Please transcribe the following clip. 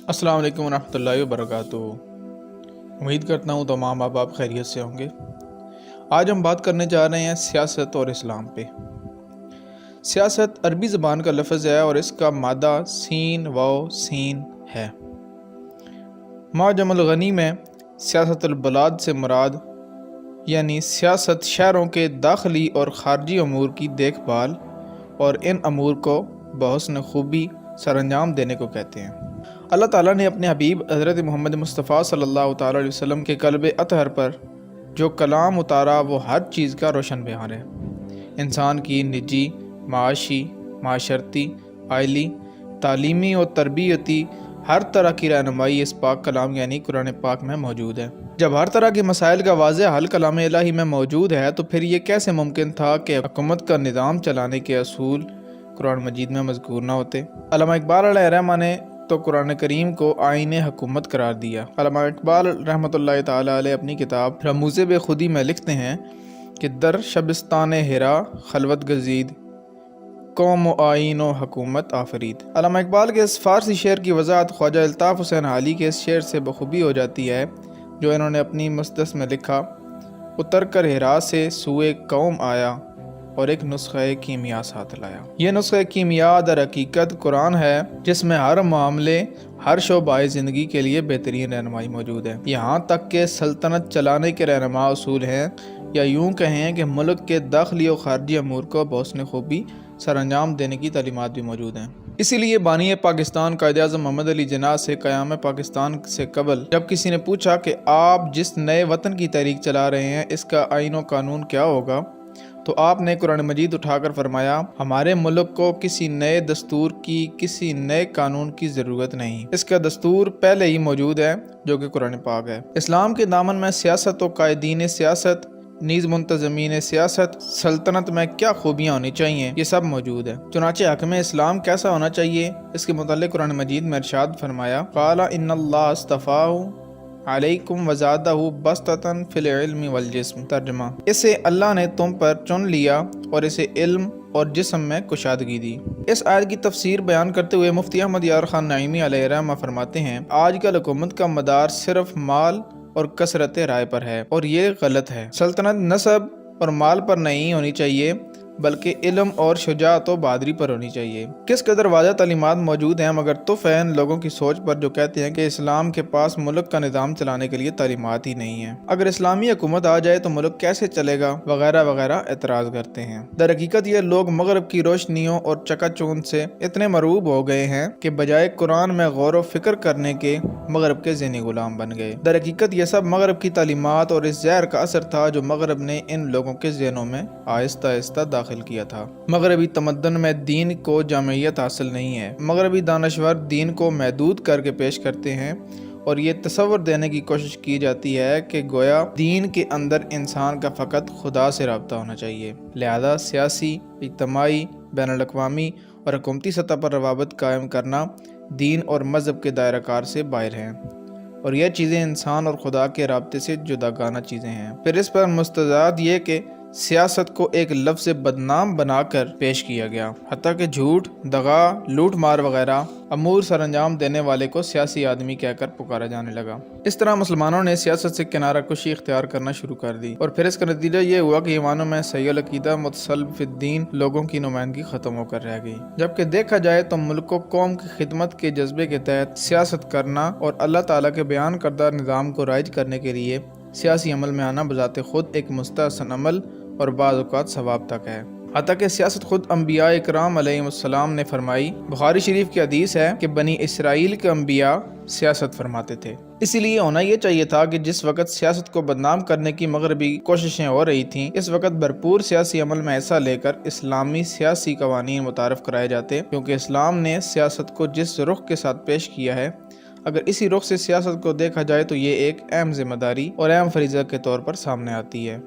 السلام علیکم ورحمۃ اللہ وبرکاتہ۔ امید کرتا ہوں تمام آپ خیریت سے ہوں گے۔ آج ہم بات کرنے جا رہے ہیں سیاست اور اسلام پہ۔ سیاست عربی زبان کا لفظ ہے اور اس کا مادہ سین واو سین ہے۔ معجم الغنی میں سیاست البلاد سے مراد یعنی سیاست شہروں کے داخلی اور خارجی امور کی دیکھ بھال اور ان امور کو بحسن خوبی سر انجام دینے کو کہتے ہیں۔ اللہ تعالیٰ نے اپنے حبیب حضرت محمد مصطفیٰ صلی اللہ تعالیٰ علیہ وسلم کے قلب اطہر پر جو کلام اتارا وہ ہر چیز کا روشن بیان ہے۔ انسان کی نجی، معاشی، معاشرتی، عائلی، تعلیمی اور تربیتی ہر طرح کی رہنمائی اس پاک کلام یعنی قرآن پاک میں موجود ہے۔ جب ہر طرح کے مسائل کا واضح حل کلام الہی میں موجود ہے تو پھر یہ کیسے ممکن تھا کہ حکومت کا نظام چلانے کے اصول قرآن مجید میں مذکور نہ ہوتے؟ علامہ اقبال علیہ الرحمہ نے تو قرآن کریم کو آئین حکومت قرار دیا۔ علامہ اقبال رحمۃ اللہ تعالیٰ علیہ اپنی کتاب رموز بے خودی میں لکھتے ہیں کہ در شبستان ہرا خلوت گزید قوم و آئین و حکومت آفرید۔ علامہ اقبال کے اس فارسی شعر کی وضاحت خواجہ الطاف حسین حالی کے اس شعر سے بخوبی ہو جاتی ہے جو انہوں نے اپنی مستس میں لکھا: اتر کر ہرا سے سوئے قوم آیا اور ایک نسخہ کیمیا ساتھ لایا۔ یہ نسخہ کیمیا در حقیقت قرآن ہے جس میں ہر معاملے، ہر شعبہ زندگی کے لیے بہترین رہنمائی موجود ہے۔ یہاں تک کہ سلطنت چلانے کے رہنما اصول ہیں، یا یوں کہیں کہ ملک کے داخلی و خارجی امور کو بحسن خوبی سر انجام دینے کی تعلیمات بھی موجود ہیں۔ اسی لیے بانی پاکستان قائد اعظم محمد علی جناح سے قیام پاکستان سے قبل جب کسی نے پوچھا کہ آپ جس نئے وطن کی تحریک چلا رہے ہیں اس کا آئین و قانون کیا ہوگا، تو آپ نے قرآن مجید اٹھا کر فرمایا: ہمارے ملک کو کسی نئے دستور کی، کسی نئے قانون کی ضرورت نہیں، اس کا دستور پہلے ہی موجود ہے جو کہ قرآن پاک ہے۔ اسلام کے دامن میں سیاست و قائدین سیاست نیز منتظمین سیاست، سلطنت میں کیا خوبیاں ہونی چاہیے، یہ سب موجود ہے۔ چنانچہ حکم اسلام کیسا ہونا چاہیے اس کے متعلق قرآن مجید میں ارشاد فرمایا: قال ان اللہ اصطفاہ علیکم وزادہ بسطۃ فی العلم والجسم۔ ترجمہ: اسے اللہ نے تم پر چن لیا اور اسے علم اور جسم میں کشادگی دی۔ اس آیت کی تفسیر بیان کرتے ہوئے مفتی احمد یار خان نعیمی علیہ الرحمہ فرماتے ہیں: آج کل حکومت کا مدار صرف مال اور کثرت رائے پر ہے اور یہ غلط ہے۔ سلطنت نسب اور مال پر نہیں ہونی چاہیے بلکہ علم اور شجاعت و بہادری پر ہونی چاہیے۔ کس قدر واضح تعلیمات موجود ہیں مگر تف ہے ان لوگوں کی سوچ پر جو کہتے ہیں کہ اسلام کے پاس ملک کا نظام چلانے کے لیے تعلیمات ہی نہیں ہیں۔ اگر اسلامی حکومت آ جائے تو ملک کیسے چلے گا وغیرہ وغیرہ اعتراض کرتے ہیں۔ در حقیقت یہ لوگ مغرب کی روشنیوں اور چکا چوند سے اتنے مرعوب ہو گئے ہیں کہ بجائے قرآن میں غور و فکر کرنے کے مغرب کے ذہنی غلام بن گئے۔ در حقیقت یہ سب مغرب کی تعلیمات اور اس زہر کا اثر تھا جو مغرب نے ان لوگوں کے ذہنوں میں آہستہ آہستہ داخل کیا تھا۔ مغربی تمدن میں دین کو جامعیت حاصل نہیں ہے۔ مغربی دانشور دین کو محدود کر کے پیش کرتے ہیں اور یہ تصور دینے کی کوشش کی جاتی ہے کہ گویا دین کے اندر انسان کا فقط خدا سے رابطہ ہونا چاہیے، لہذا سیاسی، اجتماعی، بین الاقوامی اور حکومتی سطح پر روابط قائم کرنا دین اور مذہب کے دائرہ کار سے باہر ہیں اور یہ چیزیں انسان اور خدا کے رابطے سے جداگانہ چیزیں ہیں۔ پھر اس پر مستضاد یہ کہ سیاست کو ایک لفظ بدنام بنا کر پیش کیا گیا، حتیٰ کہ جھوٹ، دغا، لوٹ مار وغیرہ امور سر انجام دینے والے کو سیاسی آدمی کہہ کر پکارا جانے لگا۔ اس طرح مسلمانوں نے سیاست سے کنارہ کشی اختیار کرنا شروع کر دی اور پھر اس کا نتیجہ یہ ہوا کہ ایمانوں میں صحیح العقیدہ متصلب فی الدین لوگوں کی نمائندگی ختم ہو کر رہ گئی۔ جبکہ دیکھا جائے تو ملک و قوم کی خدمت کے جذبے کے تحت سیاست کرنا اور اللہ تعالیٰ کے بیان کردہ نظام کو رائج کرنے کے لیے سیاسی عمل میں آنا بذات خود ایک مستحسن عمل اور بعض اوقات ثواب تک ہے۔ حتیٰ کہ سیاست خود انبیاء اکرام علیہم السلام نے فرمائی۔ بخاری شریف کی حدیث ہے کہ بنی اسرائیل کے انبیاء سیاست فرماتے تھے۔ اسی لیے ہونا یہ چاہیے تھا کہ جس وقت سیاست کو بدنام کرنے کی مغربی کوششیں ہو رہی تھیں اس وقت بھرپور سیاسی عمل میں حصہ لے کر اسلامی سیاسی قوانین متعارف کرائے جاتے، کیونکہ اسلام نے سیاست کو جس رخ کے ساتھ پیش کیا ہے اگر اسی رخ سے سیاست کو دیکھا جائے تو یہ ایک اہم ذمہ داری اور اہم فریضہ کے طور پر سامنے آتی ہے۔